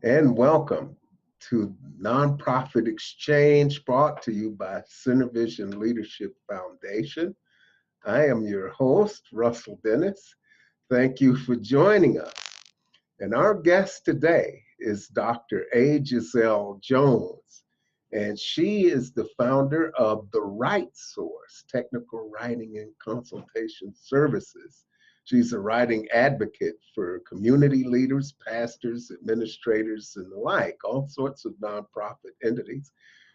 and welcome to Nonprofit Exchange brought to you by CenterVision Leadership Foundation. I am your host, Russell Dennis. Thank you for joining us. And our guest today is Dr. A. Giselle Jones, and she is the founder of The Right Source Technical Writing and Consultation Services. She's a writing advocate for community leaders, pastors, administrators, and the like, all sorts of nonprofit entities.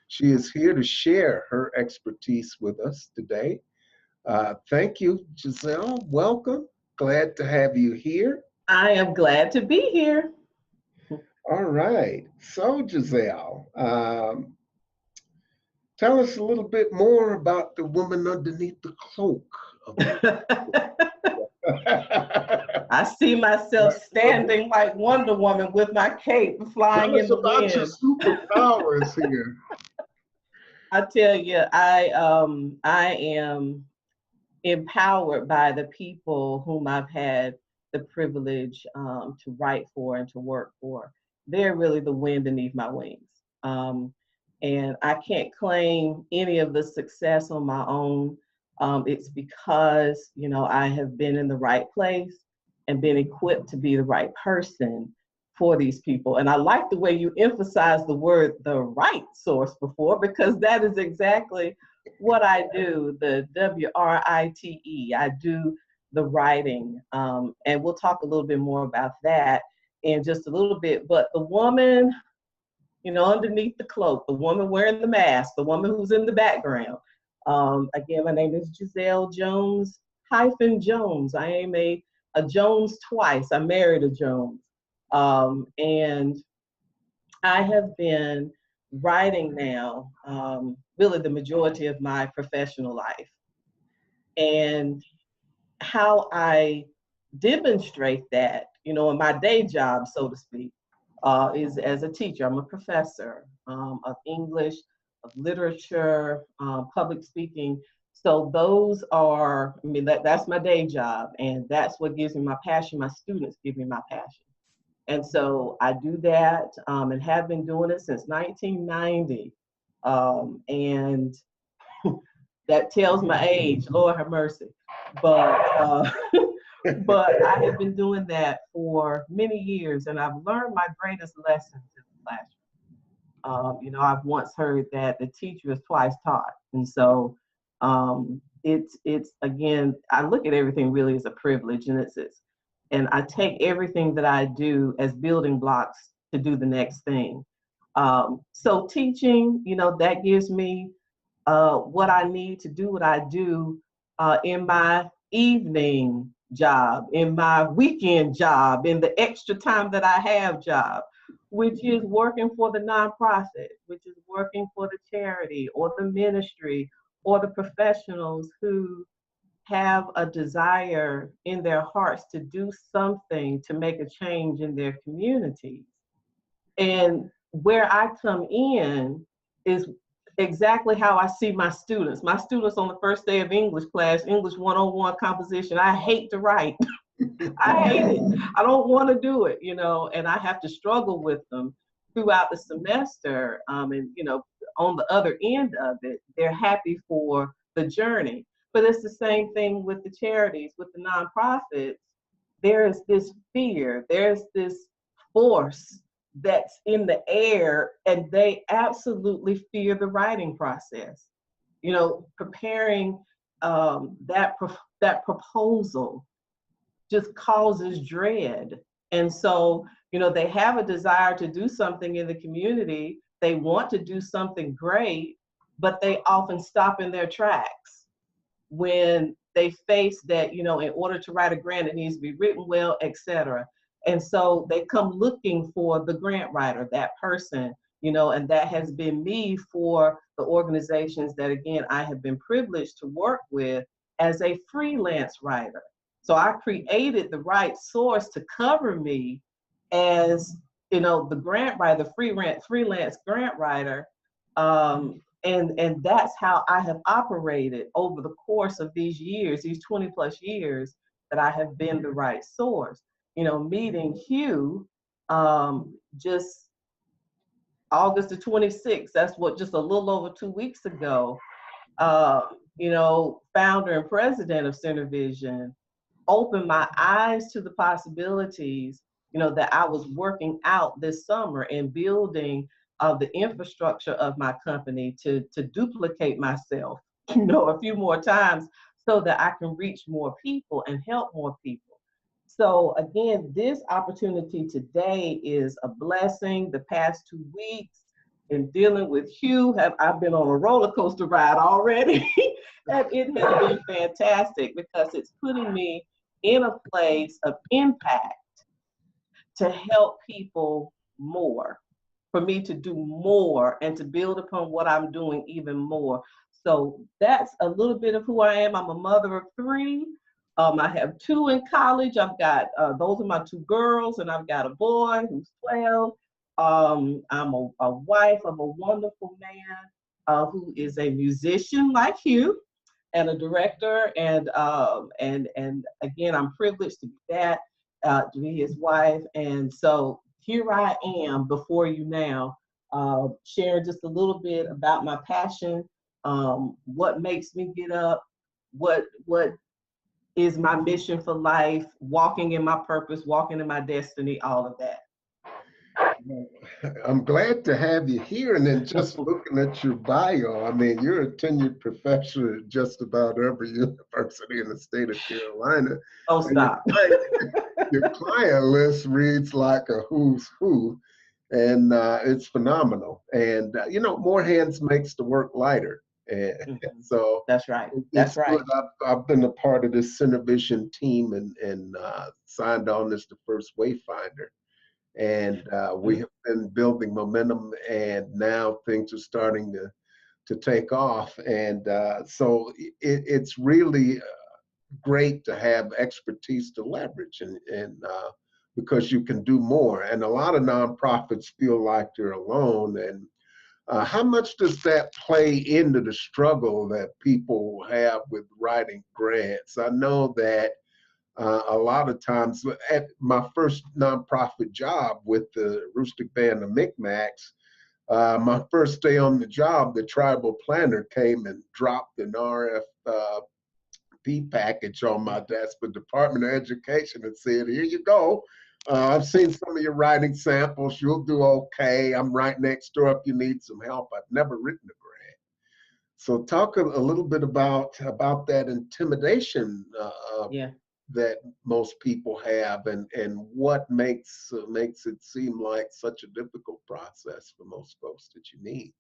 She is here to share her expertise with us today. Thank you, Giselle. Welcome. Glad to have you here. I am glad to be here. All right. So, Giselle, tell us a little bit more about the woman underneath the cloak of I see myself standing like Wonder Woman with my cape flying Tell in us the about your wind. superpowers here. I tell you, I am empowered by the people whom I've had the privilege to write for and to work for. They're really the wind beneath my wings. And I can't claim any of the success on my own. It's because, I have been in the right place and been equipped to be the right person for these people. And I like the way you emphasize the word the right source before, because that is exactly what I do, the WRITE. I do the writing. And we'll talk a little bit more about that in just a little bit. But the woman, underneath the cloak, the woman wearing the mask, the woman who's in the background. Again, my name is Giselle Jones Jones. I am a Jones twice. I married a Jones. And I have been writing now really the majority of my professional life. And how I demonstrate that, in my day job, so to speak, is as a teacher. I'm a professor of English, of literature, public speaking. So those are, that's my day job, and that's what gives me my passion. My students give me my passion. And so I do that and have been doing it since 1990. And that tells my age, Lord have mercy. But but I have been doing that for many years, and I've learned my greatest lessons in the classroom. I've once heard that the teacher is twice taught, and so it's again, I look at everything really as a privilege, and I take everything that I do as building blocks to do the next thing. So teaching, that gives me what I need to do what I do in my evening job, in my weekend job, in the extra time that I have job, which is working for the nonprofit, which is working for the charity or the ministry or the professionals who have a desire in their hearts to do something to make a change in their communities. And where I come in is exactly how I see my students. My students on the first day of English class, English 101 composition, I hate to write. I hate it. I don't want to do it, and I have to struggle with them throughout the semester. And, on the other end of it, they're happy for the journey. But it's the same thing with the charities, with the nonprofits. There is this fear, there's this force that's in the air, and they absolutely fear the writing process. Preparing that proposal just causes dread. And so, they have a desire to do something in the community. They want to do something great, but they often stop in their tracks when they face that, in order to write a grant, it needs to be written well, etc. And so they come looking for the grant writer, that person, and that has been me for the organizations that, again, I have been privileged to work with as a freelance writer. So I created the right source to cover me as, the grant writer, the freelance grant writer. And that's how I have operated over the course of these years, these 20 plus years that I have been the right source. Meeting Hugh Just August the 26th, that's what, just a little over 2 weeks ago, uh, founder and president of Center Vision opened my eyes to the possibilities, that I was working out this summer and building the infrastructure of my company to duplicate myself, a few more times so that I can reach more people and help more people. So again, this opportunity today is a blessing. The past 2 weeks in dealing with Hugh, I've been on a roller coaster ride already, and it has been fantastic because it's putting me in a place of impact to help people more, for me to do more and to build upon what I'm doing even more. So that's a little bit of who I am. I'm a mother of three. I have two in college. I've got, those are my two girls, and I've got a boy who's 12. I'm a wife of a wonderful man who is a musician like you and a director, and again, I'm privileged to be that, to be his wife. And so here I am before you now, sharing just a little bit about my passion, what makes me get up, what is my mission for life, walking in my purpose, walking in my destiny, all of that. I'm glad to have you here. And then just looking at your bio, I mean, you're a tenured professor at just about every university in the state of Carolina. Oh, And stop. your client list reads like a who's who, and it's phenomenal. And, more hands makes the work lighter. And Mm-hmm. so That's right. That's it's good. right. I've been a part of this Center Vision team and signed on as the first Wayfinder. And we have been building momentum, and now things are starting to take off. And so it's really great to have expertise to leverage, and because you can do more. And a lot of nonprofits feel like they're alone. And how much does that play into the struggle that people have with writing grants? I know that a lot of times at my first nonprofit job with the Rustic Band of Micmacs, my first day on the job, the tribal planner came and dropped an RFP package on my desk for Department of Education and said, "Here you go. I've seen some of your writing samples. You'll do okay. I'm right next door if you need some help." I've never written a grant. So talk a little bit about that intimidation Yeah. that most people have, and what makes it seem like such a difficult process for most folks that you need.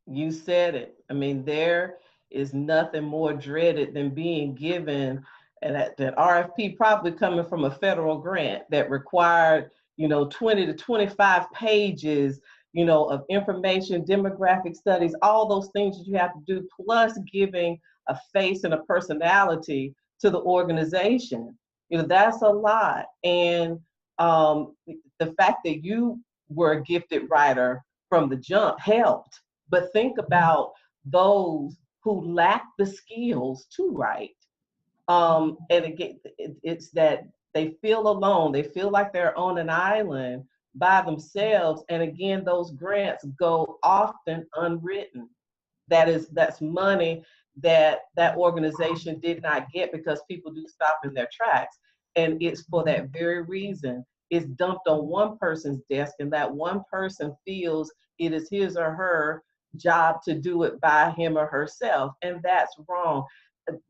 You said it. I mean, there is nothing more dreaded than being given that RFP, probably coming from a federal grant that required, 20 to 25 pages, of information, demographic studies, all those things that you have to do, plus giving a face and a personality to the organization. That's a lot. And the fact that you were a gifted writer from the jump helped, but think about those who lack the skills to write. And again, it's that they feel alone. They feel like they're on an island by themselves. And again, those grants go often unwritten. That's money that that organization did not get because people do stop in their tracks. And it's for that very reason. It's dumped on one person's desk, and that one person feels it is his or her job to do it by him or herself. And that's wrong.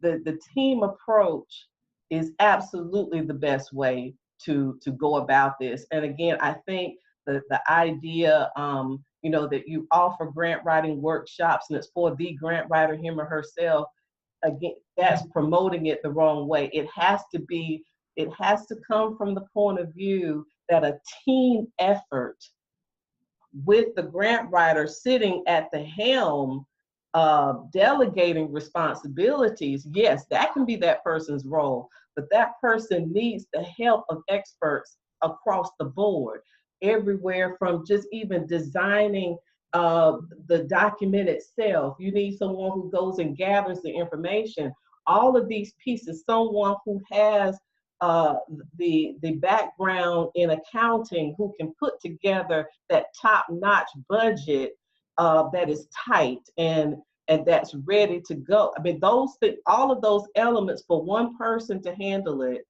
The team approach is absolutely the best way to go about this. And again, I think the idea, that you offer grant writing workshops and it's for the grant writer, him or herself, again, that's promoting it the wrong way. It has to come from the point of view that a team effort with the grant writer sitting at the helm, delegating responsibilities. Yes, that can be that person's role, but that person needs the help of experts across the board, everywhere from just even designing the document itself. You need someone who goes and gathers the information. All of these pieces, someone who has uh, the background in accounting who can put together that top-notch budget that is tight and that's ready to go. I mean, those things, all of those elements for one person to handle it,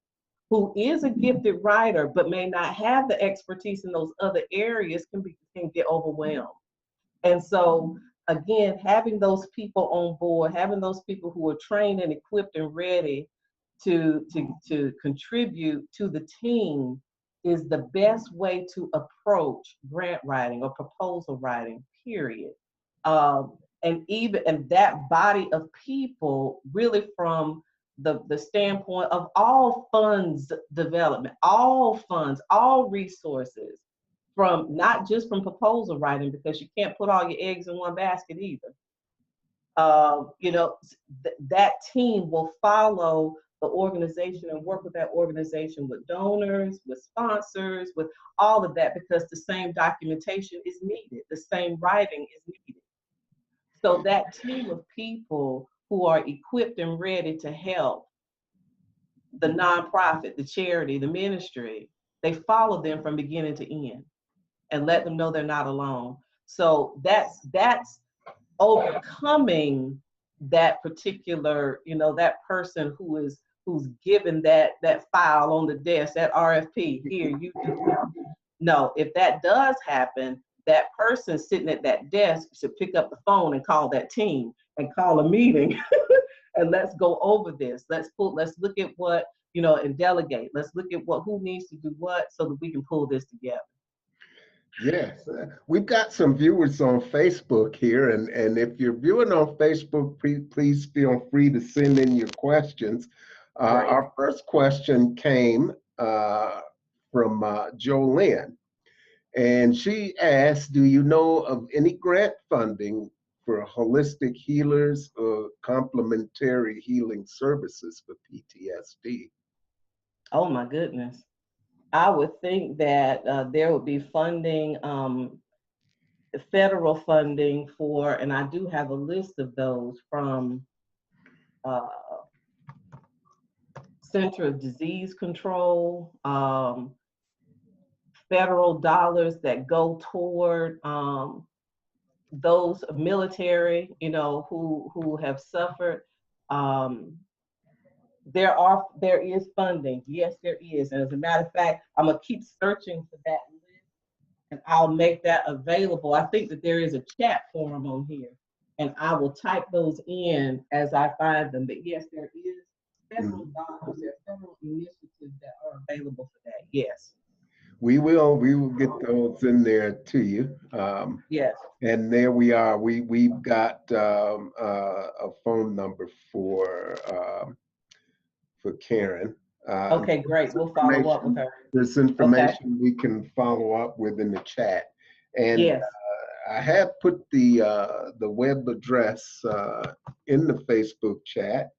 who is a gifted writer but may not have the expertise in those other areas, can get overwhelmed. And so again, having those people on board, having those people who are trained and equipped and ready to contribute to the team is the best way to approach grant writing or proposal writing, period. And that body of people, really from the standpoint of all funds development, all funds, all resources, from not just from proposal writing, because you can't put all your eggs in one basket either. You know, that team will follow the organization and work with that organization with donors, with sponsors, with all of that, because the same documentation is needed, the same writing is needed. So that team of people who are equipped and ready to help the nonprofit, the charity, the ministry, they follow them from beginning to end and let them know they're not alone. So that's overcoming that particular, you know, that person who's given that file on the desk, that RFP, here, you do it. No, if that does happen, that person sitting at that desk should pick up the phone and call that team and call a meeting and let's go over this. Let's look at what, you know, and delegate. Let's look at who needs to do what so that we can pull this together. Yes, we've got some viewers on Facebook here, and if you're viewing on Facebook, please feel free to send in your questions. Our first question came from Jolynn, and she asked, do you know of any grant funding for holistic healers or complementary healing services for PTSD? Oh my goodness. I would think that there would be funding, federal funding for, and I do have a list of those from uh, Center of Disease Control, federal dollars that go toward those military, you know, who have suffered. Um, there is funding. Yes, there is. And as a matter of fact, I'm gonna keep searching for that list and I'll make that available. I think that there is a chat forum on here, and I will type those in as I find them. But yes, there is federal dollars, there are federal initiatives that are available for that. Yes. We will get those in there to you. Yes. And there we are. We've got a phone number for Karen. Okay, great. We'll follow up with her. There's Okay. information we can follow up with in the chat, and Yes. I have put the web address in the Facebook chat.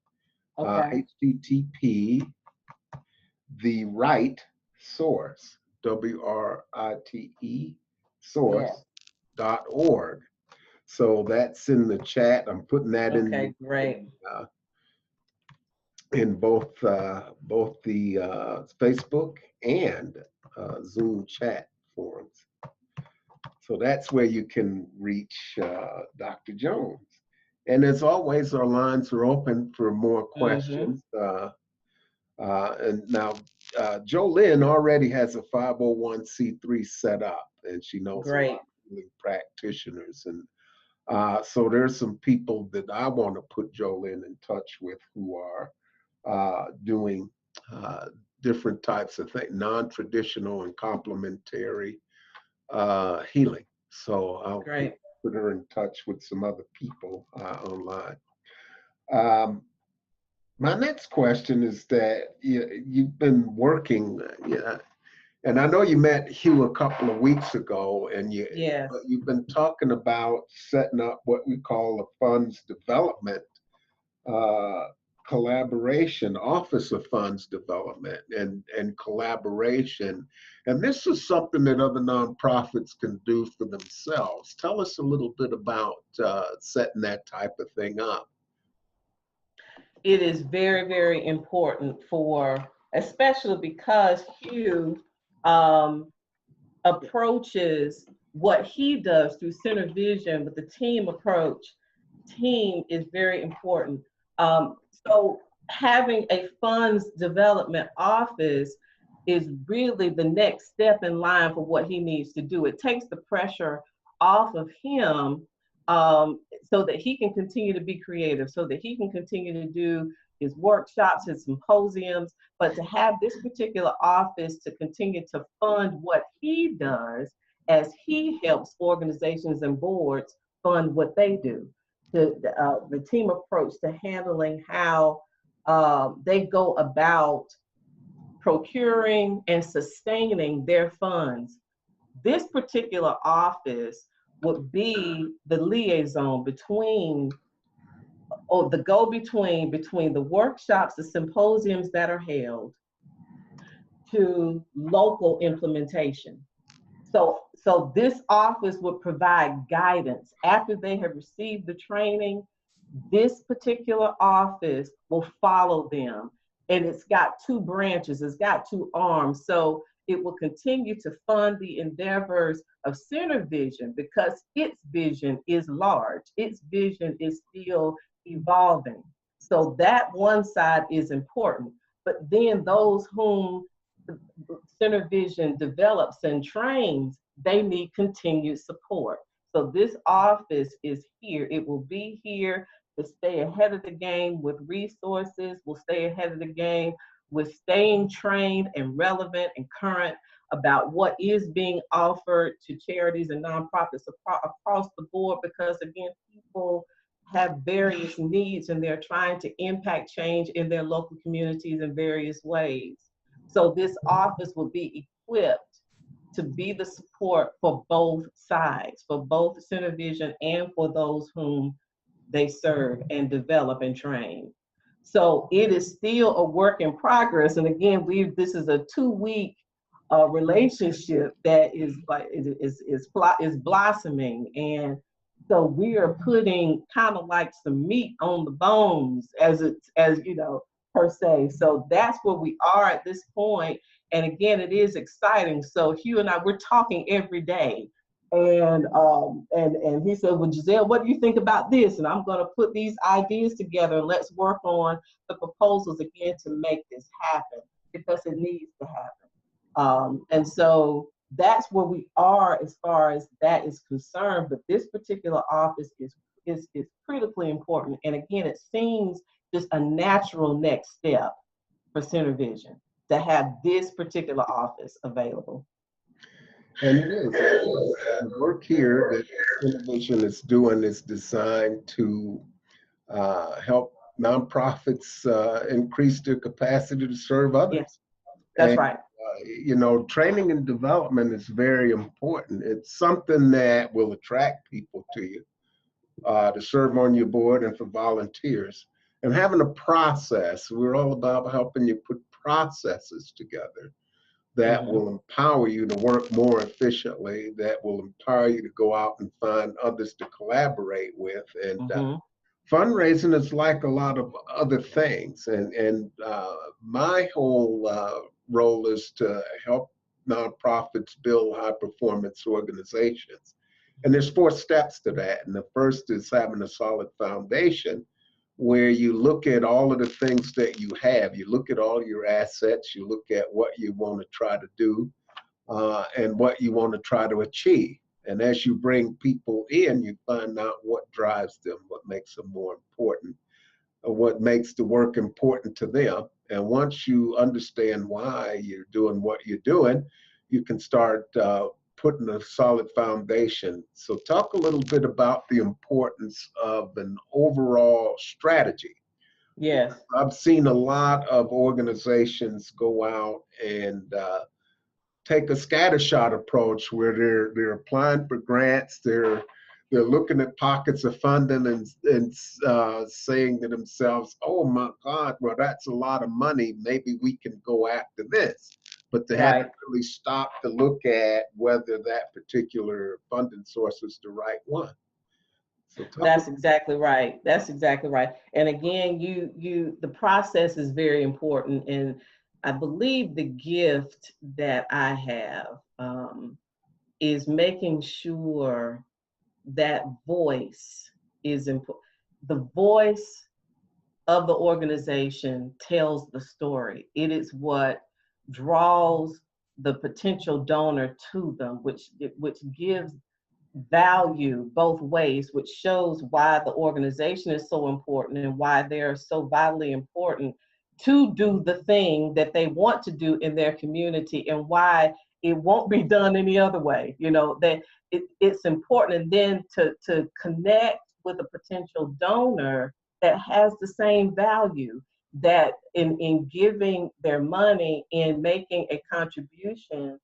Okay. HTTP the right source, WRITE Yes. source.org. So that's in the chat. I'm putting that Okay, great. in both the Facebook and Zoom chat forums. So that's where you can reach Dr. Jones. And as always, our lines are open for more Mm-hmm. questions. And now, Jolynn already has a 501c3 set up, and she knows a lot Great. of healing practitioners. And so there's some people that I want to put Jolynn in touch with who are doing different types of things, non-traditional and complementary healing. So I'll Great. put her in touch with some other people online. Um, my next question is that you've been working, and I know you met Hugh a couple of weeks ago, and Yes. you've been talking about setting up what we call a funds development uh, collaboration, Office of Funds Development and collaboration. And this is something that other nonprofits can do for themselves. Tell us a little bit about setting that type of thing up. It is very, very important for especially because Hugh um, approaches what he does through Center Vision with the team approach. Team is very important. So having a funds development office is really the next step in line for what he needs to do. It takes the pressure off of him, so that he can continue to be creative, so that he can continue to do his workshops, his symposiums, but to have this particular office to continue to fund what he does as he helps organizations and boards fund what they do. The team approach to handling how they go about procuring and sustaining their funds. This particular office would be the liaison between, or the go between the workshops, the symposiums that are held, to local implementation. So this office would provide guidance after they have received the training. This particular office will follow them, and it's got two branches, it's got two arms. So it will continue to fund the endeavors of Center Vision because its vision is large, its vision is still evolving. So that one side is important. But then those whom Center Vision develops and trains, they need continued support. So this office is here. It will be here to stay ahead of the game with resources, will stay ahead of the game with staying trained and relevant and current about what is being offered to charities and nonprofits across the board, because again, people have various needs and they're trying to impact change in their local communities in various ways. So this office will be equipped to be the support for both sides, for both Center Vision and for those whom they serve and develop and train. So it is still a work in progress. And again, this is a 2-week relationship that is blossoming. And so we are putting kind of like some meat on the bones, as you know, per se. So that's where we are at this point. And again, it is exciting. So Hugh and I, we're talking every day. And he said, well, Giselle, what do you think about this? And I'm going to put these ideas together and let's work on the proposals again to make this happen, because it needs to happen. And so that's where we are as far as that is concerned. But this particular office is critically important. And again, it seems just a natural next step for Center Vision to have this particular office available. And it is. The work here that Innovation is doing is designed to help nonprofits increase their capacity to serve others. Yes, that's And, right. training and development is very important. It's something that will attract people to you to serve on your board and for volunteers. And having a process, we're all about helping you put processes together that Mm-hmm. will empower you to work more efficiently, that will empower you to go out and find others to collaborate with. And Mm-hmm. fundraising is like a lot of other things. And my whole role is to help nonprofits build high performance organizations. And there's 4 steps to that. And the first is having a solid foundation where you look at all of the things that you have, you look at all your assets, you look at what you want to try to do and what you want to try to achieve. And as you bring people in, you find out what drives them, what makes them more important, or what makes the work important to them. And once you understand why you're doing what you're doing, you can start putting a solid foundation. So talk a little bit about the importance of an overall strategy. Yes, I've seen a lot of organizations go out and take a scattershot approach where they're applying for grants, they're looking at pockets of funding and saying to themselves, "Oh my God, well that's a lot of money. Maybe we can go after this." But they right. haven't really stopped to look at whether that particular funding source is the right one. So talk. That's exactly right. That's exactly right. And again, the process is very important. And I believe the gift that I have is making sure that voice is important. The voice of the organization tells the story. It is what draws the potential donor to them, which gives value both ways, which shows why the organization is so important and why they're so vitally important to do the thing that they want to do in their community, and why it won't be done any other way. That it's important. And then to connect with a potential donor that has the same value, that in giving their money, in making a contribution,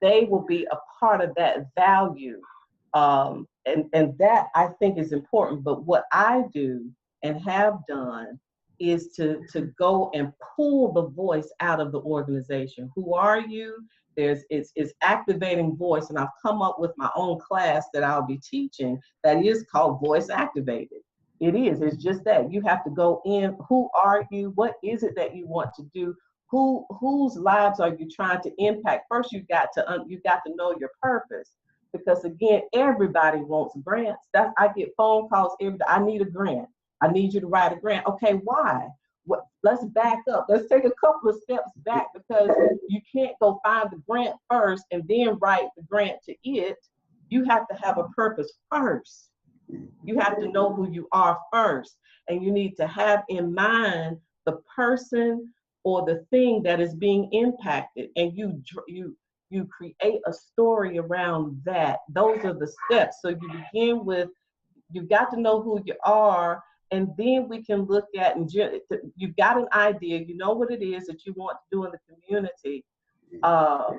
they will be a part of that value. And that I think is important. But what I do and have done is to go and pull the voice out of the organization. Who are you? It's activating voice, and I've come up with my own class that I'll be teaching that is called Voice Activated. It is. It's just that you have to go in. Who are you? What is it that you want to do? Whose lives are you trying to impact? First, you got to know your purpose, because again, everybody wants grants. I get phone calls every day. I need a grant. I need you to write a grant. Okay, why? Let's back up. Let's take a couple of steps back, because you can't go find the grant first and then write the grant to it. You have to have a purpose first. You have to know who you are first, and you need to have in mind the person or the thing that is being impacted, and you create a story around that. Those are the steps. So you begin with, you've got to know who you are, and then we can look at, and you've got an idea, you know what it is that you want to do in the community. uh,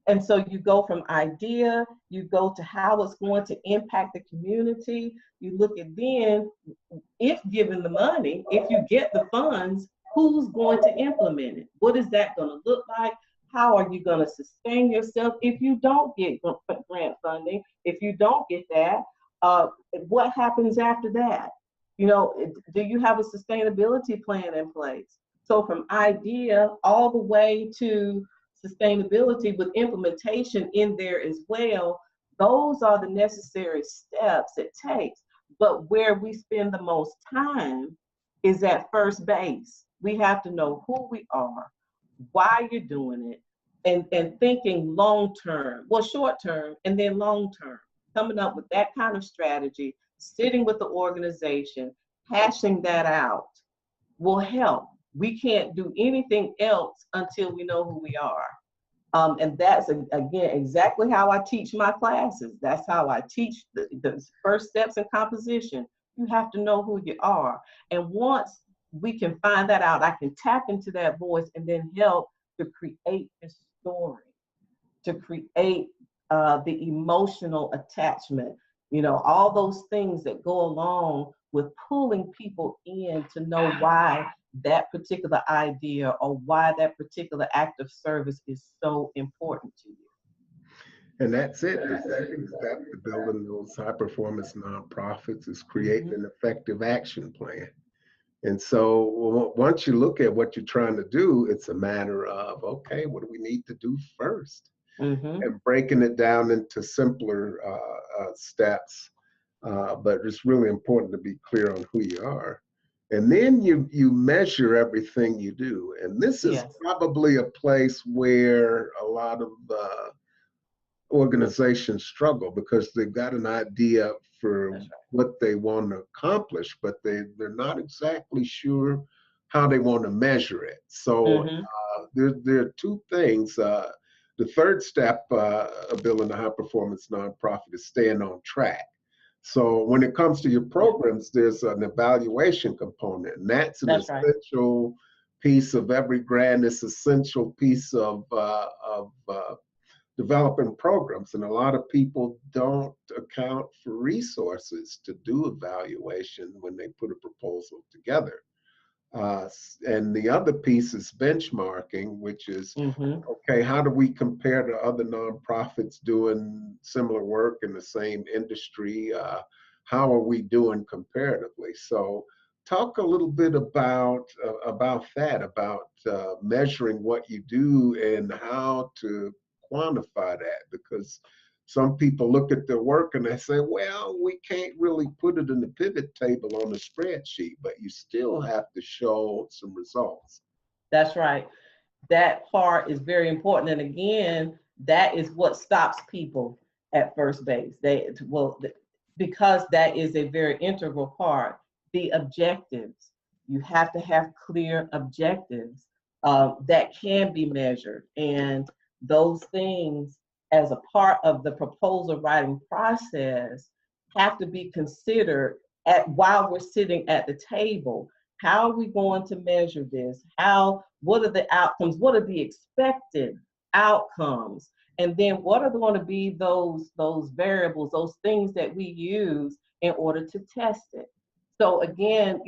and so you go from idea, you go to how it's going to impact the community. You look at then, if given the money, if you get the funds, who's going to implement it? What is that going to look like? How are you going to sustain yourself if you don't get grant funding? If you don't get that, what happens after that? Do you have a sustainability plan in place? So from idea all the way to sustainability with implementation in there as well, those are the necessary steps it takes. But where we spend the most time is at first base. We have to know who we are, why you're doing it, and thinking long term, well, short term, and then long term. Coming up with that kind of strategy, sitting with the organization, hashing that out will help. We can't do anything else until we know who we are. And that's, again, exactly how I teach my classes. That's how I teach the first steps in composition. You have to know who you are. And once we can find that out, I can tap into that voice and then help to create a story, to create the emotional attachment, all those things that go along with pulling people in to know why that particular idea or why that particular act of service is so important to you. And that's it. The second step to building those high performance nonprofits is creating an effective action plan. And so once you look at what you're trying to do, it's a matter of, okay, what do we need to do first? Mm-hmm. And breaking it down into simpler steps. But it's really important to be clear on who you are. And then you measure everything you do. And this is Yes. probably a place where a lot of organizations struggle, because they've got an idea for That's what they want to accomplish, but they're not exactly sure how they want to measure it. right. So Mm-hmm. there are two things. The third step of building a high performance nonprofit is staying on track. So when it comes to your Yeah. programs, there's an evaluation component, and that's an That's right. essential piece of every grant. It's essential piece of developing programs. And a lot of people don't account for resources to do evaluation when they put a proposal together. And the other piece is benchmarking, which is, Mm-hmm. okay, how do we compare to other nonprofits doing similar work in the same industry? How are we doing comparatively? So talk a little bit about that, about measuring what you do and how to quantify that, because some people look at their work and they say, well, we can't really put it in the pivot table on the spreadsheet, but you still have to show some results. That's right. That part is very important. And again, that is what stops people at first base. Because that is a very integral part. The objectives, you have to have clear objectives that can be measured. And those things, as a part of the proposal writing process, have to be considered while we're sitting at the table. How are we going to measure this? What are the outcomes? What are the expected outcomes? And then what are going to be those variables, those things that we use in order to test it? So again,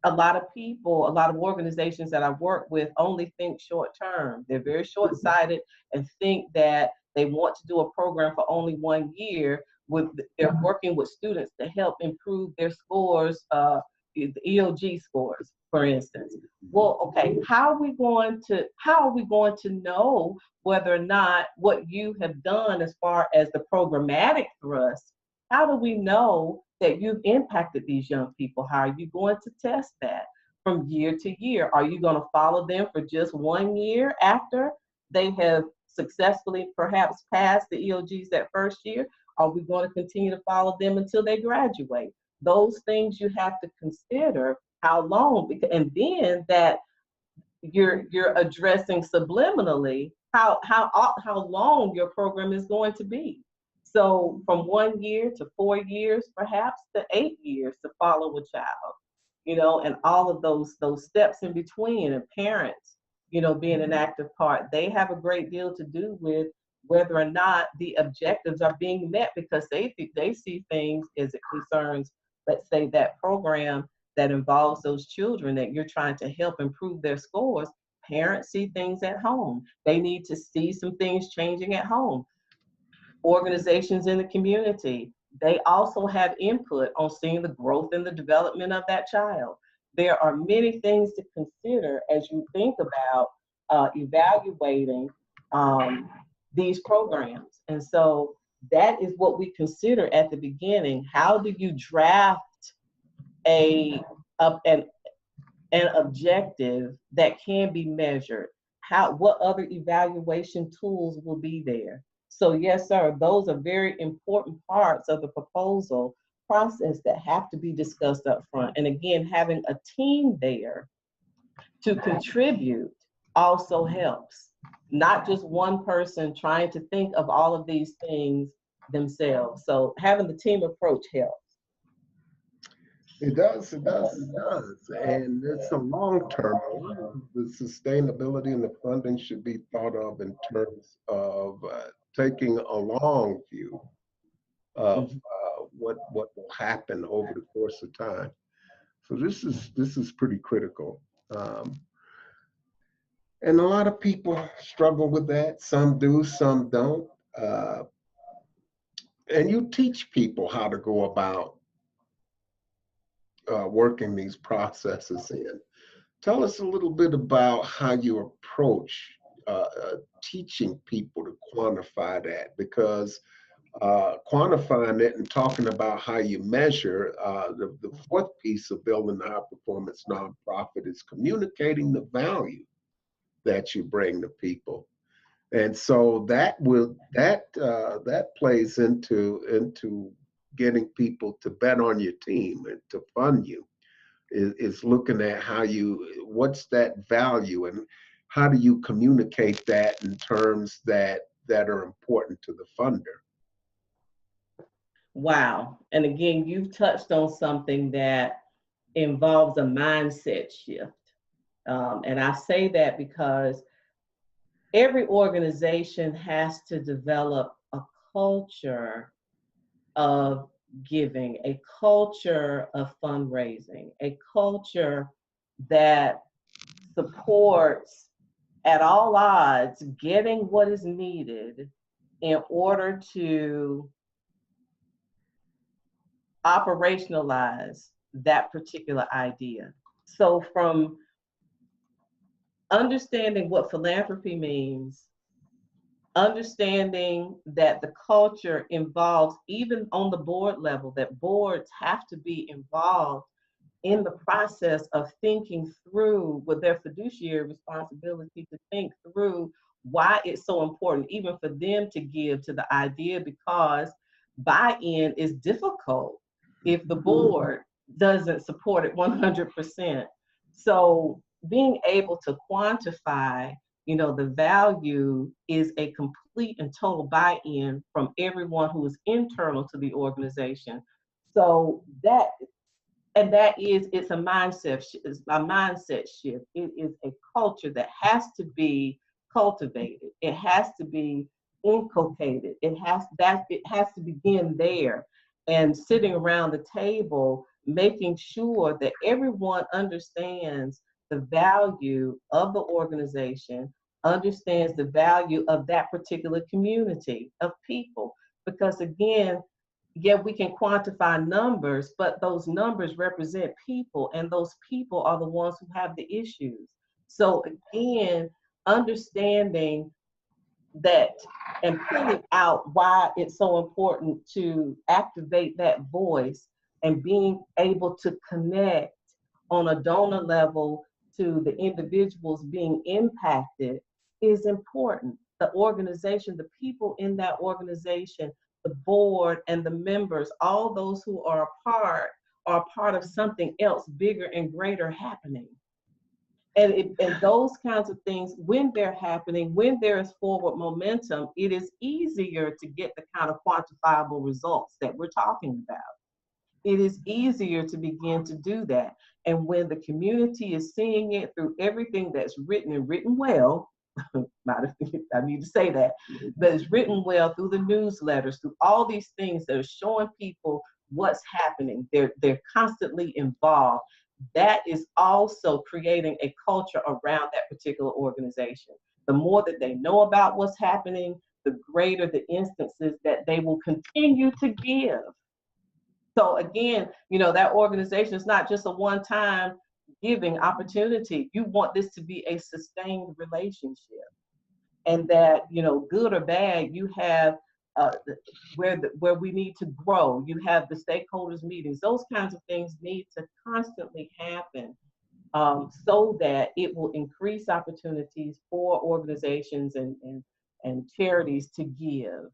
a lot of people, a lot of organizations that I work with only think short term. They're very short sighted and think that they want to do a program for only 1 year. They're working with students to help improve their scores, the EOG scores, for instance. Well, okay, how are we going to know whether or not what you have done as far as the programmatic thrust, how do we know that you've impacted these young people? How are you going to test that from year to year? Are you going to follow them for just 1 year after they have successfully perhaps passed the EOGs that first year? Are we going to continue to follow them until they graduate? Those things you have to consider, how long, and then that you're addressing subliminally how long your program is going to be. So from 1 year to 4 years, perhaps to 8 years to follow a child, and all of those steps in between, and parents, being an active part, they have a great deal to do with whether or not the objectives are being met, because they see things as it concerns, let's say, that program that involves those children that you're trying to help improve their scores. Parents see things at home. They need to see some things changing at home. Organizations in the community, they also have input on seeing the growth and the development of that child. There are many things to consider as you think about evaluating these programs. And so that is what we consider at the beginning. How do you draft an objective that can be measured? What other evaluation tools will be there? So yes, sir, those are very important parts of the proposal process that have to be discussed up front. And again, having a team there to contribute also helps. Not just one person trying to think of all of these things themselves. So having the team approach helps. It does, it does, it does. And it's a long term. The sustainability and the funding should be thought of in terms of taking a long view of what will happen over the course of time. So this is pretty critical. And a lot of people struggle with that. Some do, some don't. Uh, and you teach people how to go about working these processes in. Tell us a little bit about how you approach teaching people to quantify that, because quantifying it and talking about how you measure, the fourth piece of building a high performance nonprofit is communicating the value that you bring to people. And so that plays into getting people to bet on your team and to fund you, is looking at what's that value, and how do you communicate that in terms that are important to the funder. Wow. And again, you've touched on something that involves a mindset shift. And I say that because every organization has to develop a culture of giving, a culture of fundraising, a culture that supports at all odds getting what is needed in order to operationalize that particular idea. So from understanding what philanthropy means, understanding that the culture involves, even on the board level, that boards have to be involved in the process of thinking through with their fiduciary responsibility to think through why it's so important, even for them to give to the idea, because buy-in is difficult if the board doesn't support it 100%. So being able to quantify, the value is a complete and total buy-in from everyone who is internal to the organization. So it's a mindset it's a mindset shift. It is a culture that has to be cultivated. It has to be inculcated. It has to begin there, and sitting around the table making sure that everyone understands the value of the organization, understands the value of that particular community of people, because again, yeah, we can quantify numbers, but those numbers represent people, and those people are the ones who have the issues. So again, understanding that and pulling out why it's so important to activate that voice, and being able to connect on a donor level to the individuals being impacted is important. The organization, the people in that organization, the board and the members, all those who are a part of something else bigger and greater happening. And those kinds of things, when they're happening, when there is forward momentum, it is easier to get the kind of quantifiable results that we're talking about. It is easier to begin to do that. And when the community is seeing it through everything that's written and written well, I need to say that, but it's written well through the newsletters, through all these things that are showing people what's happening. They're constantly involved. That is also creating a culture around that particular organization. The more that they know about what's happening, the greater the instances that they will continue to give. So again, that organization is not just a one-time giving opportunity. You want this to be a sustained relationship, and that, good or bad, you have uh, where we need to grow. You have the stakeholders meetings. Those kinds of things need to constantly happen, so that it will increase opportunities for organizations and charities to give.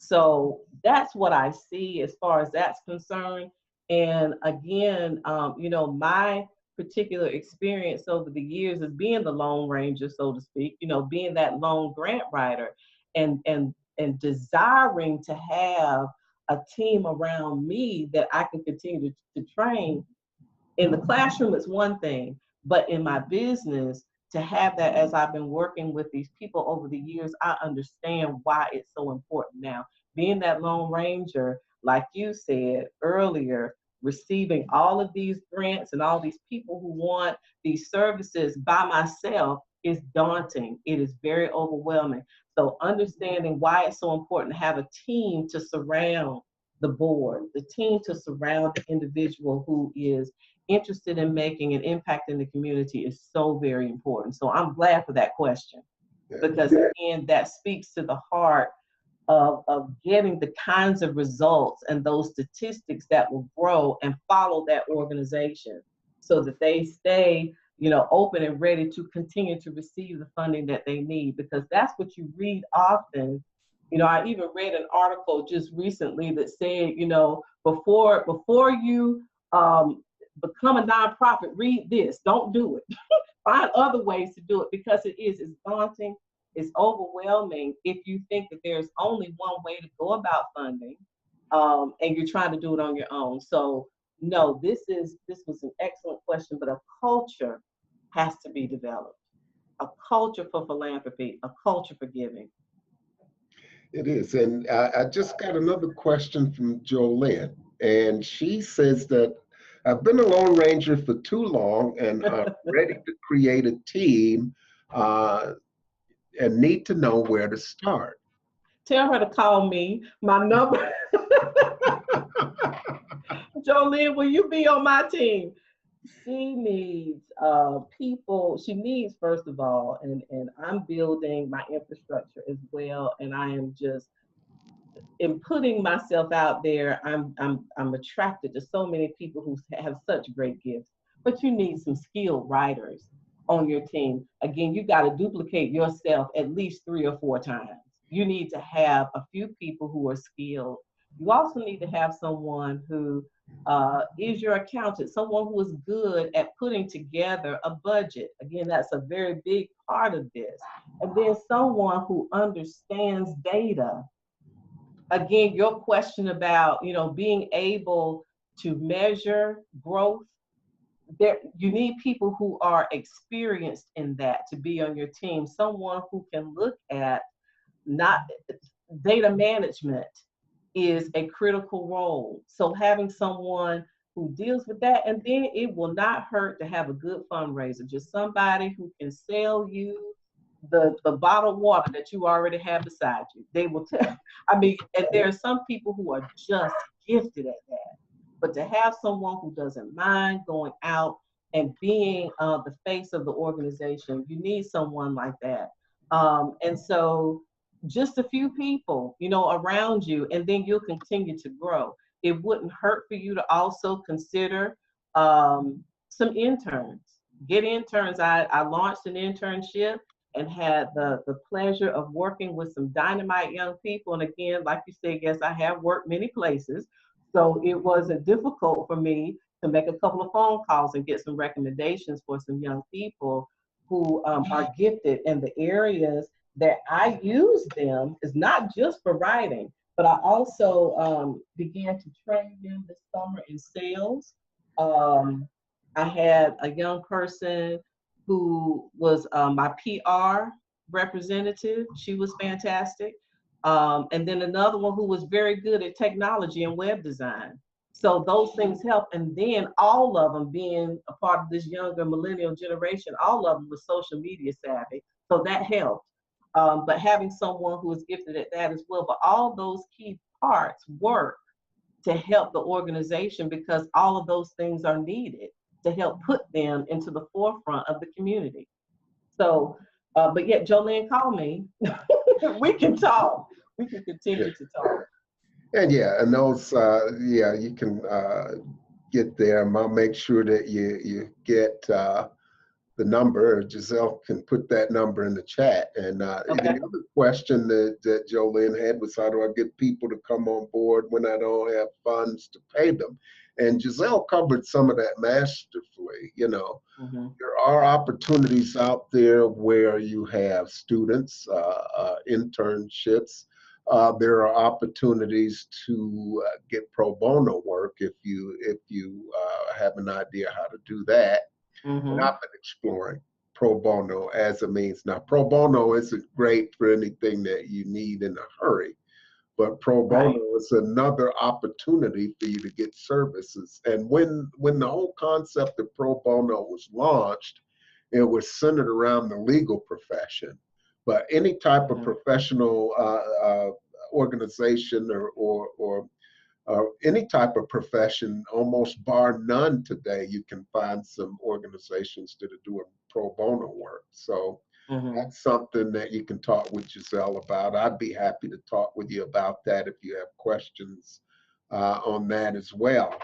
So that's what I see as far as that's concerned. And again, my particular experience over the years is being the Lone Ranger, so to speak, being that lone grant writer, and desiring to have a team around me that I can continue to train. In the classroom, it's one thing, but in my business, to have that, as I've been working with these people over the years, I understand why it's so important now. Being that Lone Ranger, like you said earlier, receiving all of these grants and all these people who want these services by myself is daunting. It is very overwhelming. So understanding why it's so important to have a team to surround the board, the team to surround the individual who is interested in making an impact in the community is so very important. So I'm glad for that question, because again, that speaks to the heart of getting the kinds of results and those statistics that will grow and follow that organization, so that they stay, open and ready to continue to receive the funding that they need, because that's what you read often. I even read an article just recently that said, before you become a nonprofit, read this. Don't do it. Find other ways to do it, because it's daunting, it's overwhelming if you think that there's only one way to go about funding, and you're trying to do it on your own. So no, this was an excellent question, but a culture has to be developed. A culture for philanthropy, a culture for giving. It is. And I just got another question from Jolene. And she says that I've been a Lone Ranger for too long and I'm ready to create a team, and need to know where to start. Tell her to call me. My number Jolene, will you be on my team? She needs people. She needs, first of all, and I'm building my infrastructure as well, and I am just in putting myself out there. I'm attracted to so many people who have such great gifts, but you need some skilled writers on your team. Again, you got to duplicate yourself at least 3 or 4 times. You need to have a few people who are skilled. You also need to have someone who is your accountant, someone who is good at putting together a budget. Again, that's a very big part of this. And then someone who understands data. Again, your question about, being able to measure growth, there you need people who are experienced in that to be on your team. Someone who can look at, not data management is a critical role. So having someone who deals with that, and then it will not hurt to have a good fundraiser, just somebody who can sell you the bottled water that you already have beside you. They will tell, I mean, and there are some people who are just gifted at that. But to have someone who doesn't mind going out and being the face of the organization, you need someone like that. And so just a few people, around you, and then you'll continue to grow. It wouldn't hurt for you to also consider some interns. Get interns. I launched an internship and had the pleasure of working with some dynamite young people. And again, like you said, yes, I have worked many places. So it wasn't difficult for me to make a couple of phone calls and get some recommendations for some young people who are gifted in the areas that I use them is not just for writing, but I also began to train them this summer in sales. Um, I had a young person who was my PR representative. She was fantastic. And then another one who was very good at technology and web design. So those things help. And then all of them being a part of this younger millennial generation, all of them were social media savvy. So that helped. But having someone who is gifted at that as well. But all those key parts work to help the organization because all of those things are needed to help put them into the forefront of the community. So, but yet Jolene, call me. We can talk. We can Yeah. continue to talk. And yeah, and those, yeah, you can get there. I'll make sure that you get the number. Giselle can put that number in the chat. And the Okay. other question that Jolene had was, how do I get people to come on board when I don't have funds to pay them? And Giselle covered some of that masterfully. Hmm. There are opportunities out there where you have students, internships. There are opportunities to get pro bono work if you have an idea how to do that. And Hmm. I've been exploring pro bono as a means. Now, pro bono isn't great for anything that you need in a hurry, but pro Right. bono is another opportunity for you to get services. And when the whole concept of pro bono was launched, it was centered around the legal profession. But any type of Hmm. professional organization or any type of profession, almost bar none today, you can find some organizations that are doing pro bono work. So Hmm. that's something that you can talk with Giselle about. I'd be happy to talk with you about that if you have questions on that as well.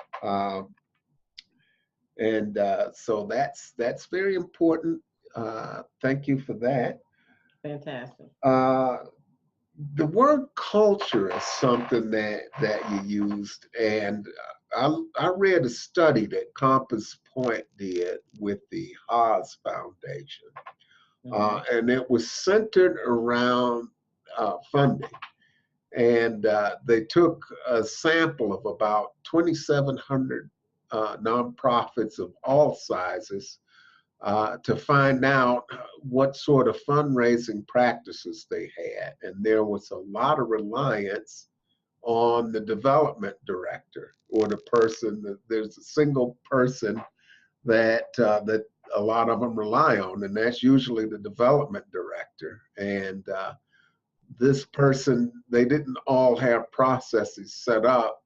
And so that's very important. Thank you for that. Fantastic. Uh, the word culture is something that you used, and I read a study that Compass Point did with the Haas Foundation, Hmm. and it was centered around funding. And they took a sample of about 2,700 nonprofits of all sizes to find out what sort of fundraising practices they had. And there was a lot of reliance on the development director or the person that there's a single person that a lot of them rely on, and that's usually the development director. And this person, they didn't all have processes set up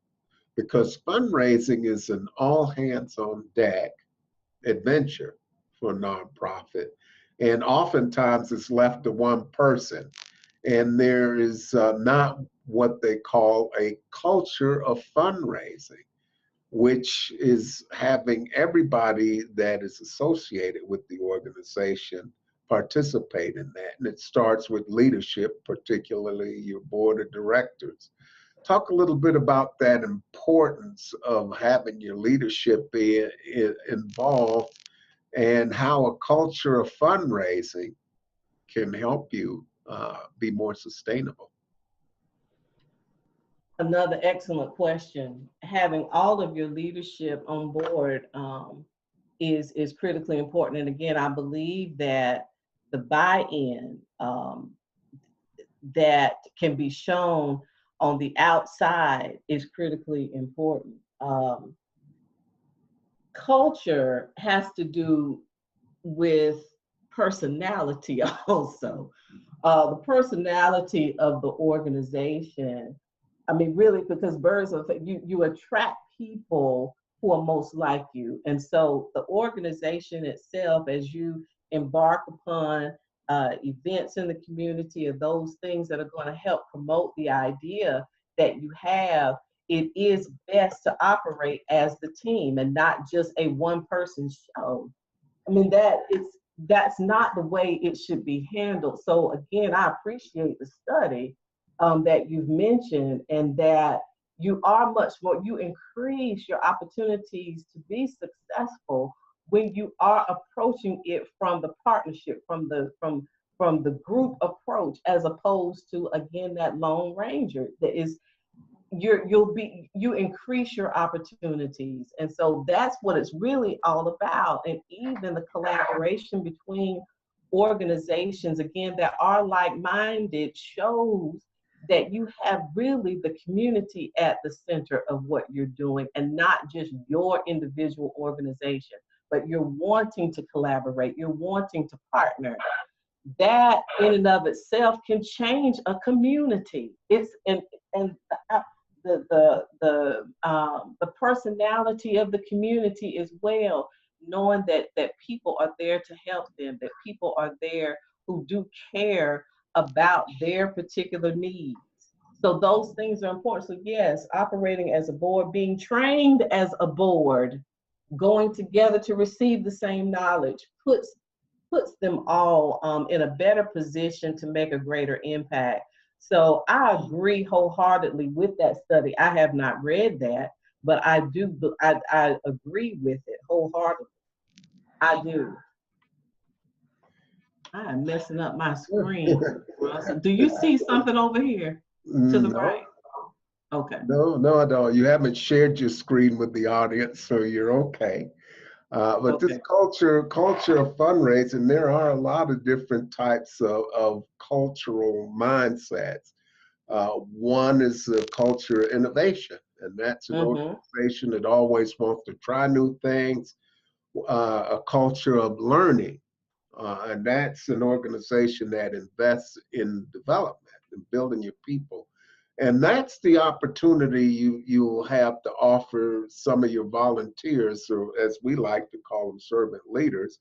because fundraising is an all hands on deck adventure for a nonprofit. And oftentimes it's left to one person. And there is not what they call a culture of fundraising, which is having everybody that is associated with the organization participate in that. And it starts with leadership, particularly your board of directors. Talk a little bit about that importance of having your leadership be involved and how a culture of fundraising can help you be more sustainable. Another excellent question. Having all of your leadership on board is critically important. And again, I believe that the buy-in that can be shown on the outside is critically important. Culture has to do with personality also. The personality of the organization. I mean, really, because birds of you attract people who are most like you, and so the organization itself, as you embark upon events in the community, or those things that are going to help promote the idea that you have, it is best to operate as the team and not just a one person show. I mean, that's not the way it should be handled. So again, I appreciate the study that you've mentioned, and that you are much more, you increase your opportunities to be successful when you are approaching it from the partnership, from the group approach, as opposed to, again, that lone ranger that is, you increase your opportunities. And so that's what it's really all about. And even the collaboration between organizations, again, that are like-minded, shows that you have really the community at the center of what you're doing, and not just your individual organization, but you're wanting to collaborate, you're wanting to partner. That in and of itself can change a community. It's and the personality of the community as well, knowing that people are there to help them, that people are there who do care about their particular needs. So those things are important. So yes, operating as a board, being trained as a board, going together to receive the same knowledge, puts them all in a better position to make a greater impact. So I agree wholeheartedly with that study. I have not read that, but I agree with it wholeheartedly. I do. I am messing up my screen, Russell. Do you see something over here to the No, right? Okay. no, I don't. You haven't shared your screen with the audience, so you're okay. But this Okay. culture of fundraising, there are a lot of different types of cultural mindsets. One is a culture of innovation, and that's an Mm-hmm. organization that always wants to try new things. A culture of learning, and that's an organization that invests in development and building your people. And that's the opportunity you'll have to offer some of your volunteers, or as we like to call them, servant leaders,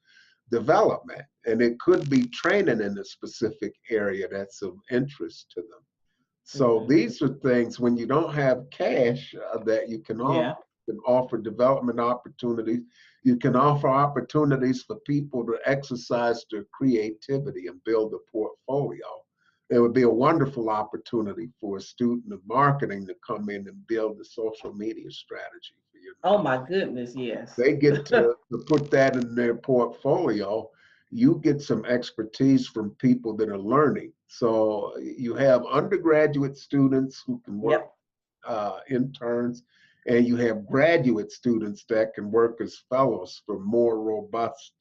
development. And it could be training in a specific area that's of interest to them. So Mm-hmm. these are things when you don't have cash that Yeah. you can offer development opportunities. You can offer opportunities for people to exercise their creativity and build a portfolio. It would be a wonderful opportunity for a student of marketing to come in and build a social media strategy for your Oh nonprofit. my goodness, yes. They get to put that in their portfolio. You get some expertise from people that are learning. So you have undergraduate students who can work Yep. interns, and you have graduate students that can work as fellows for more robust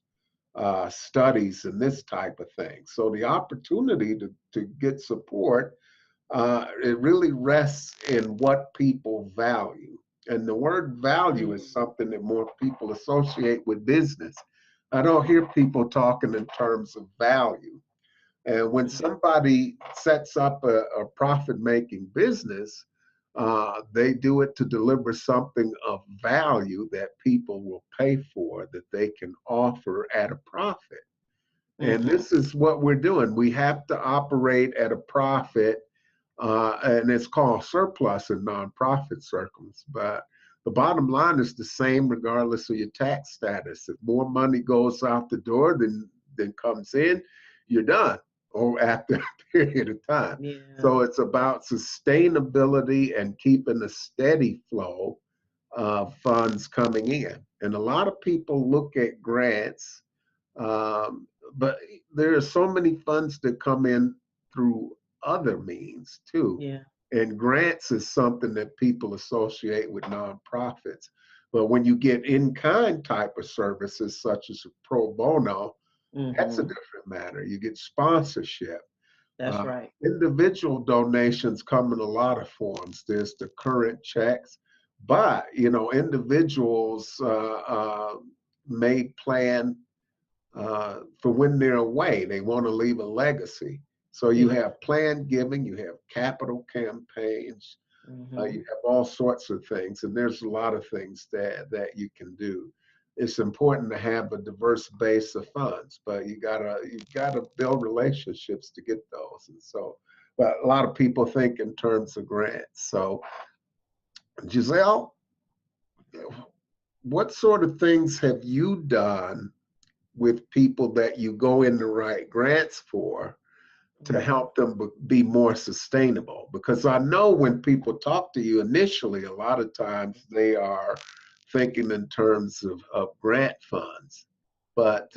studies and this type of thing. So the opportunity to get support, it really rests in what people value. And the word value is Mm. something that more people associate with business. I don't hear people talking in terms of value. And when Mhm. somebody sets up a profit making business, They do it to deliver something of value that people will pay for, that they can offer at a profit. And Mm-hmm. this is what we're doing. We have to operate at a profit, and it's called surplus in nonprofit circles. But the bottom line is the same regardless of your tax status. If more money goes out the door than comes in, you're done, or after a period of time. Yeah. So it's about sustainability and keeping a steady flow of funds coming in. And a lot of people look at grants, um, but there are so many funds that come in through other means too. Yeah. And grants is something that people associate with nonprofits. But when you get in kind type of services, such as pro bono, that's a Mm-hmm. different matter. You get sponsorship. That's right. Individual donations come in a lot of forms. There's the current checks, but individuals may plan for when they're away. They want to leave a legacy. So you Yeah. have planned giving, you have capital campaigns, Mm-hmm. you have all sorts of things, and there's a lot of things that you can do. It's important to have a diverse base of funds, but you gotta build relationships to get those. And so, but a lot of people think in terms of grants. So, Giselle, what sort of things have you done with people that you go in to write grants for to Mm-hmm. help them be more sustainable? Because I know when people talk to you initially, a lot of times they are thinking in terms of grant funds, but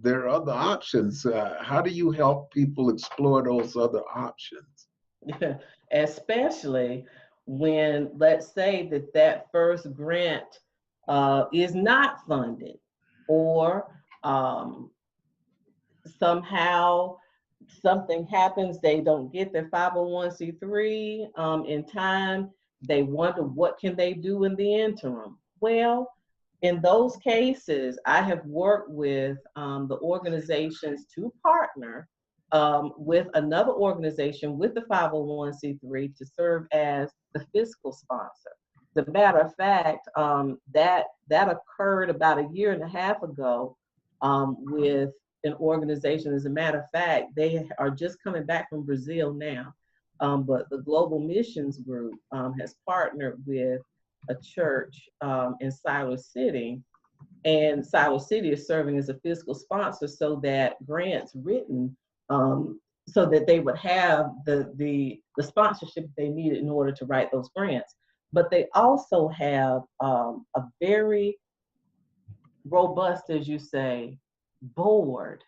there are other options. How do you help people explore those other options? Especially when, let's say that that first grant is not funded, or somehow something happens, they don't get their 501c3 in time. They wonder what can they do in the interim. Well, in those cases, I have worked with the organizations to partner with another organization with the 501c3 to serve as the fiscal sponsor. As a matter of fact, that occurred about a year and a half ago with an organization. As a matter of fact, they are just coming back from Brazil now. But the Global Missions Group has partnered with a church in Siler City, and Siler City is serving as a fiscal sponsor so that grants written, so that they would have the sponsorship they needed in order to write those grants. But they also have a very robust, as you say, board,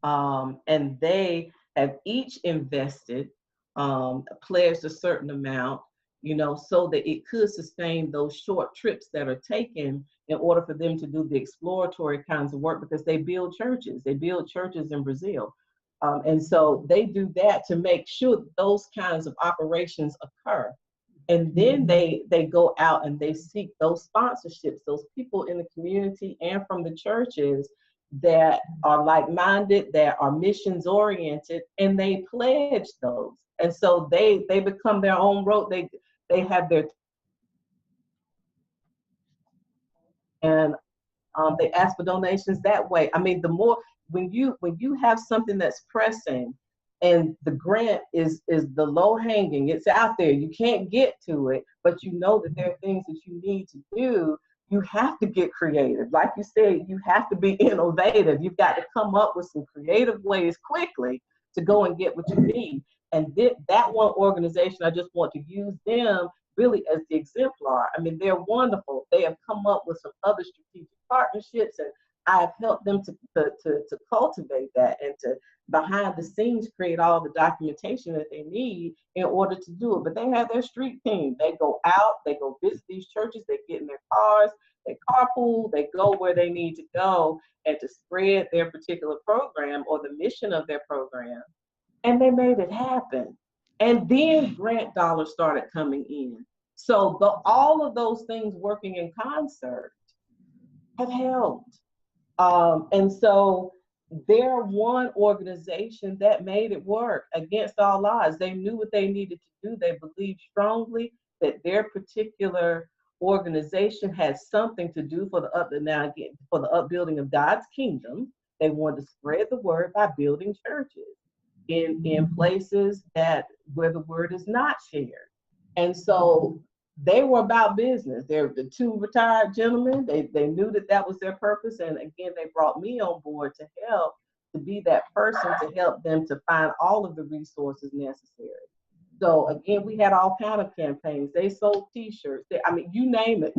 and they have each invested, pledged a certain amount, so that it could sustain those short trips that are taken in order for them to do the exploratory kinds of work, because they build churches. They build churches in Brazil. And so they do that to make sure that those kinds of operations occur. And then they go out and they seek those sponsorships, those people in the community and from the churches that are like-minded, that are missions oriented, and they pledge those. And so they become their own road. They have their, and they ask for donations that way. I mean, the more, when you have something that's pressing, and the grant is the low hanging, it's out there, you can't get to it, but you know that there are things that you need to do. You have to get creative. Like you said, you have to be innovative. You've got to come up with some creative ways quickly to go and get what you need. And that one organization, I just want to use them really as the exemplar. I mean, they're wonderful. They have come up with some other strategic partnerships, and I've helped them to cultivate that, and to behind the scenes create all the documentation that they need in order to do it. But they have their street team. They go out, they go visit these churches, they get in their cars, they carpool, they go where they need to go, and to spread their particular program or the mission of their program. And they made it happen. And then grant dollars started coming in. So all of those things working in concert have helped. And so they're one organization that made it work against all odds. They knew what they needed to do. They believed strongly. that their particular organization had something to do for the up now again for the upbuilding of God's kingdom. They wanted to spread the word by building churches in places that where the word is not shared. And so they were about business. They're the two retired gentlemen. They knew that that was their purpose. And again, they brought me on board to help to be that person to help them to find all of the resources necessary. So again, we had all kind of campaigns. They sold T-shirts. I mean, you name it,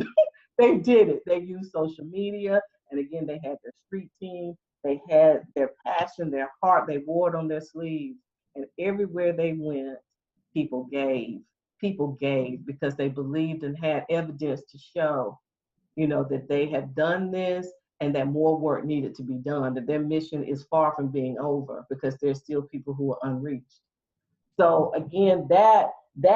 they did it. They used social media, and again, they had their street team. They had their passion, their heart. They wore it on their sleeves, and everywhere they went, people gave. People gave because they believed and had evidence to show, that they have done this and that more work needed to be done. That their mission is far from being over because there's still people who are unreached. So again, that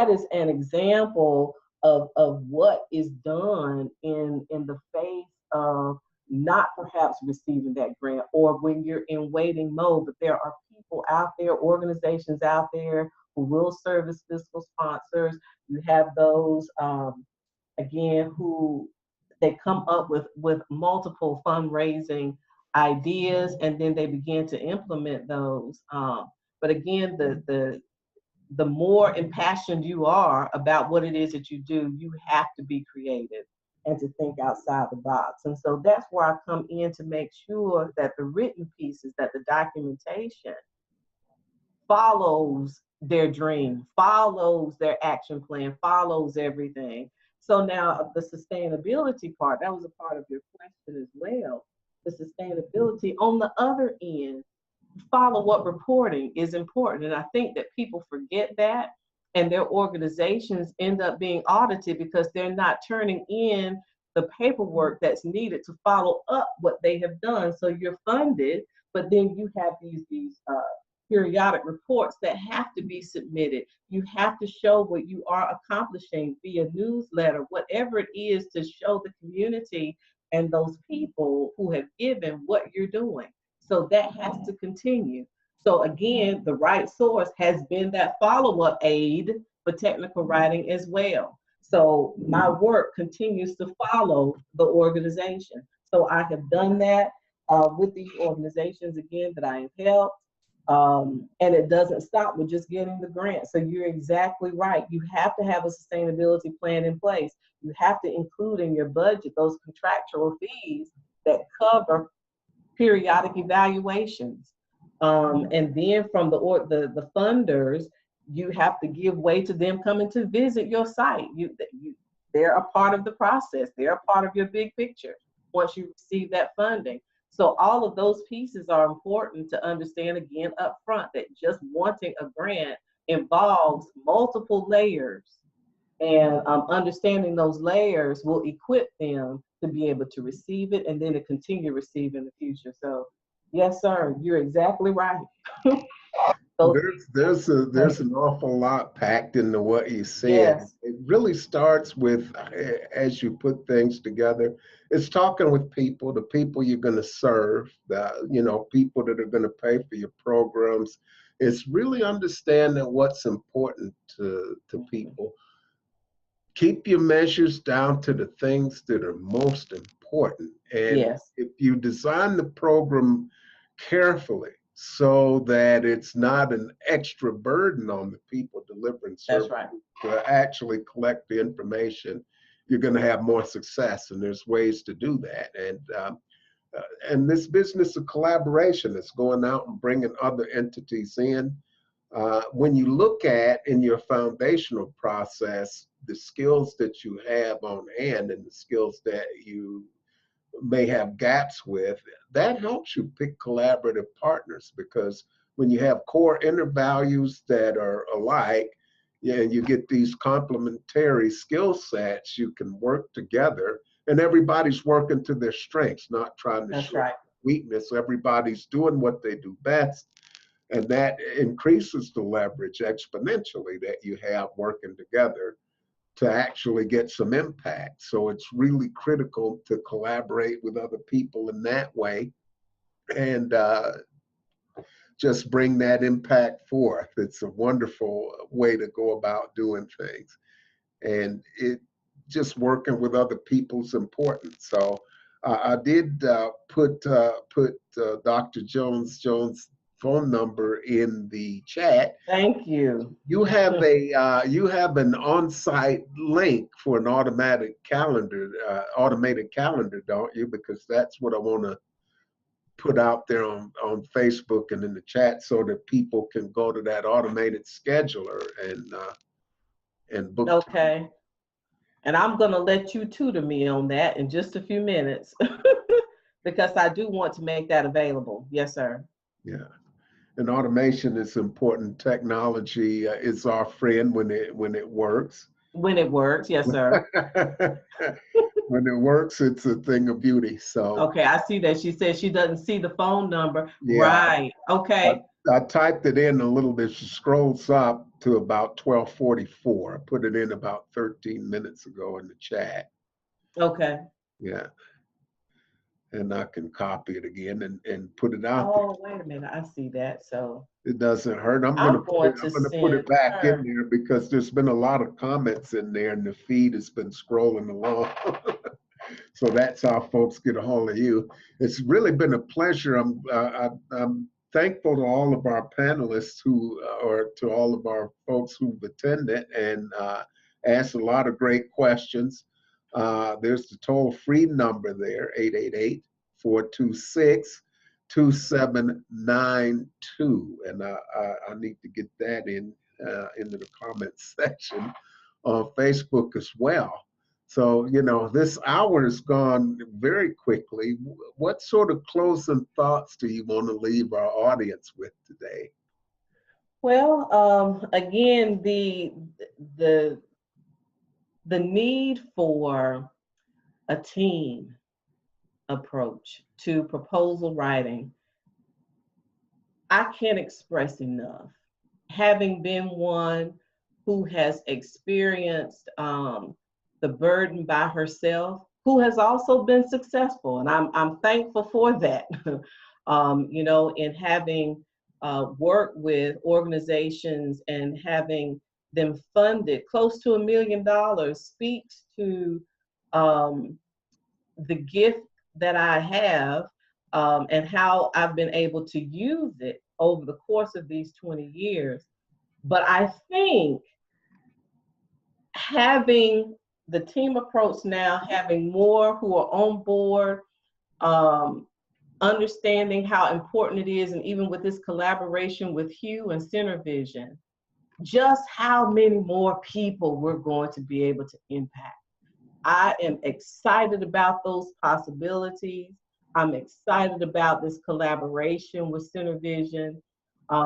is an example of what is done in the face of not perhaps receiving that grant or when you're in waiting mode, but there are people out there, organizations out there who will serve as fiscal sponsors. You have those again who they come up with multiple fundraising ideas and then they begin to implement those. But again, the more impassioned you are about what it is that you do, you have to be creative and to think outside the box. And so that's where I come in to make sure that the written pieces, that the documentation follows their dream, follows their action plan, follows everything. So now the sustainability part, that was a part of your question as well. The sustainability on the other end, follow-up reporting is important. And I think that people forget that and their organizations end up being audited because they're not turning in the paperwork that's needed to follow up what they have done. So you're funded, but then you have these periodic reports that have to be submitted. You have to show what you are accomplishing via newsletter, whatever it is to show the community and those people who have given what you're doing. So that has to continue. So again, the right source has been that follow-up aid for technical writing as well. So my work continues to follow the organization. So I have done that with these organizations again that I have helped. And it doesn't stop with just getting the grant. So you're exactly right. You have to have a sustainability plan in place. You have to include in your budget those contractual fees that cover periodic evaluations. And then from the funders, you have to give way to them coming to visit your site. They're a part of the process. They're a part of your big picture once you receive that funding. So all of those pieces are important to understand again up front that just wanting a grant involves multiple layers and understanding those layers will equip them to be able to receive it and then to continue to receive in the future. So yes, sir, you're exactly right. Well, So there's an awful lot packed into what you said. yes, It really starts with as you put things together, it's talking with people, the people you're going to serve, the people that are going to pay for your programs. It's really understanding what's important to mhm, people. Keep your measures down to the things that are most important. And yes, if you design the program carefully so that it's not an extra burden on the people delivering that's services right. to actually collect the information, you're going to have more success. And there's ways to do that. And this business of collaboration is going out and bringing other entities in. When you look at in your foundational process the skills that you have on hand and the skills that you may have gaps with, that helps you pick collaborative partners because when you have core inner values that are alike, yeah, and you get these complementary skill sets, you can work together and everybody's working to their strengths, not trying to That's show right. weakness. Everybody's doing what they do best. And that increases the leverage exponentially that you have working together to actually get some impact. So it's really critical to collaborate with other people in that way and just bring that impact forth. It's a wonderful way to go about doing things. and it just working with other people's important. So I did put Dr. Jones' phone number in the chat. Thank you. You have an on-site link for an automated calendar, don't you? Because that's what I want to put out there on Facebook and in the chat so that people can go to that automated scheduler and book time. Okay. And I'm going to let you tutor me on that in just a few minutes because I do want to make that available. Yes, sir. Yeah. And automation is important. Technology is our friend when it works. When it works. Yes, sir. When it works, it's a thing of beauty. So Okay. I see that. She said she doesn't see the phone number. yeah, Right. I, Okay. I typed it in a little bit. She scrolls up to about 12:44. I put it in about 13 minutes ago in the chat. Okay. Yeah, and I can copy it again and put it out there. Oh, wait a minute. I see that. So It doesn't hurt. I'm going to I'm gonna put it send back in her. there because there's been a lot of comments in there and the feed has been scrolling along. So that's how folks get a hold of you. It's really been a pleasure. I'm thankful to all of our panelists or to all of our folks who've attended and asked a lot of great questions. There's the toll-free number there, 888-426-2792. And I need to get that into the comments section on Facebook as well. So, this hour has gone very quickly. What sort of closing thoughts do you want to leave our audience with today? Well, again, the the need for a team approach to proposal writing, I can't express enough. Having been one who has experienced the burden by herself, who has also been successful, and I'm thankful for that. In having worked with organizations and having them funded close to $1 million speaks to um, the gift that I have and how I've been able to use it over the course of these 20 years. But I think having the team approach now, having more who are on board, um, understanding how important it is, and even with this collaboration with Hugh and Center Vision, just how many more people we're going to be able to impact. I am excited about those possibilities. I'm excited about this collaboration with Center Vision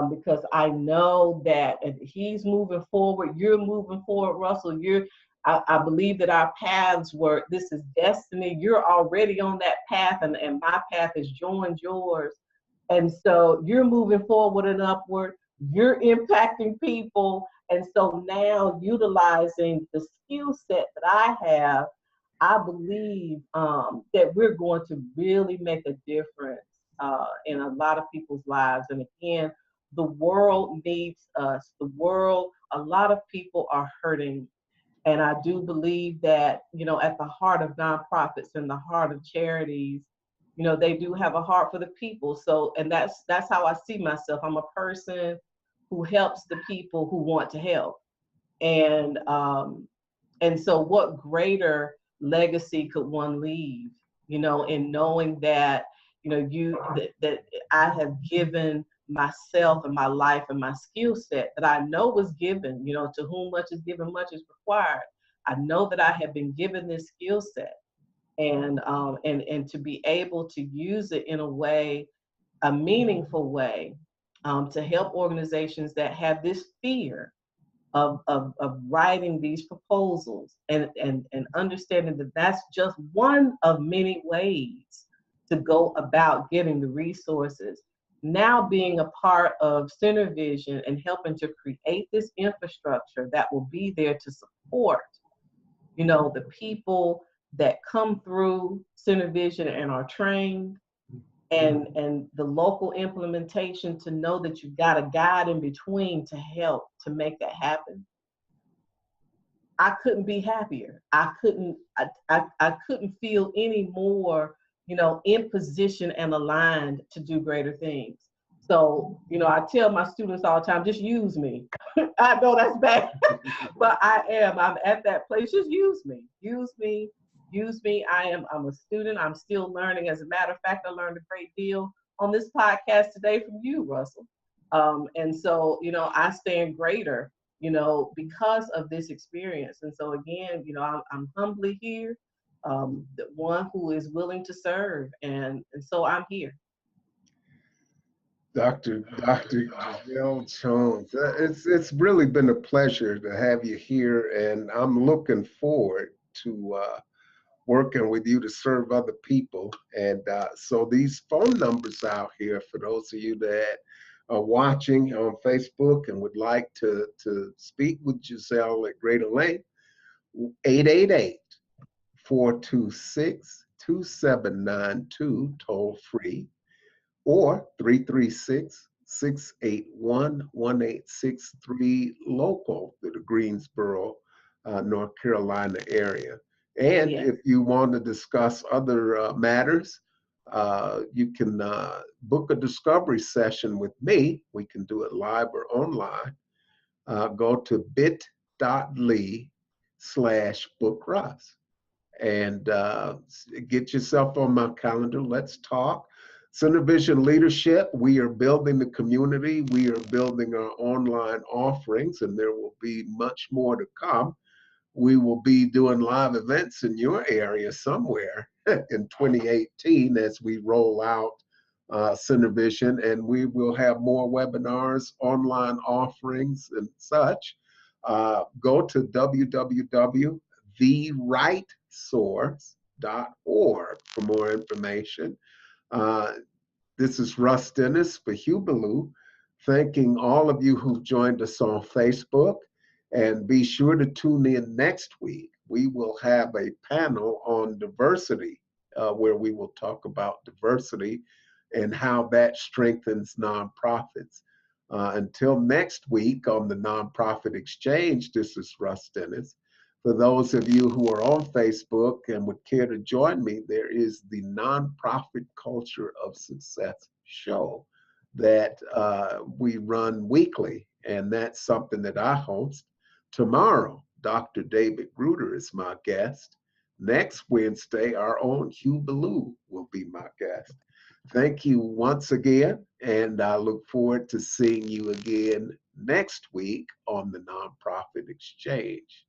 because I know that if he's moving forward, you're moving forward, Russell. I believe that our paths were, this is destiny. You're already on that path, and my path has joined yours. And so you're moving forward and upward. You're impacting people. And so now utilizing the skill set that I have, I believe that we're going to really make a difference in a lot of people's lives. And again, the world needs us. A lot of people are hurting. And I do believe that, at the heart of nonprofits and the heart of charities, they do have a heart for the people. So, and that's how I see myself. I'm a person who helps the people who want to help. And so what greater legacy could one leave, in knowing that, that I have given myself and my life and my skill set that I know was given, to whom much is given, much is required. I know that I have been given this skill set and to be able to use it in a way, a meaningful way, to help organizations that have this fear of writing these proposals and understanding that that's just one of many ways to go about getting the resources. Now being a part of Center Vision and helping to create this infrastructure that will be there to support, the people that come through Center Vision and are trained, and the local implementation, to know that you've got a guide in between to help to make that happen. I couldn't be happier. I couldn't feel any more, in position and aligned to do greater things. So, I tell my students all the time, just use me. I know that's bad, but I'm at that place. Just use me. Use me. Use me. I'm a student. I'm still learning. As a matter of fact, I learned a great deal on this podcast today from you, Russell. And so, I stand greater, because of this experience. And so again, I'm humbly here, the one who is willing to serve. And so I'm here. Dr. Giselle Jones, it's really been a pleasure to have you here, and I'm looking forward to working with you to serve other people. And so these phone numbers out here for those of you that are watching on Facebook and would like to speak with Giselle at greater length, 888 426 2792, toll free, or 336-681-1863, local to the Greensboro, North Carolina area. And Yes. if you want to discuss other matters, you can book a discovery session with me. We can do it live or online. Go to bit.ly/bookruss and get yourself on my calendar. Let's talk. Center Vision Leadership, we are building the community. We are building our online offerings, and there will be much more to come. We will be doing live events in your area somewhere in 2018 as we roll out Center Vision, and we will have more webinars, online offerings, and such. Go to www.therightsource.org for more information. Uh, this is Russ Dennis for Hubaloo, thanking all of you who joined us on Facebook. And be sure to tune in next week. We will have a panel on diversity, where we will talk about diversity and how that strengthens nonprofits. Until next week on the Nonprofit Exchange, this is Russ Dennis. For those of you who are on Facebook and would care to join me, there is the Nonprofit Culture of Success show that we run weekly, and that's something that I host. Tomorrow, Dr. David Gruder is my guest. Next Wednesday, our own Hugh Ballou will be my guest. Thank you once again, and I look forward to seeing you again next week on the Nonprofit Exchange.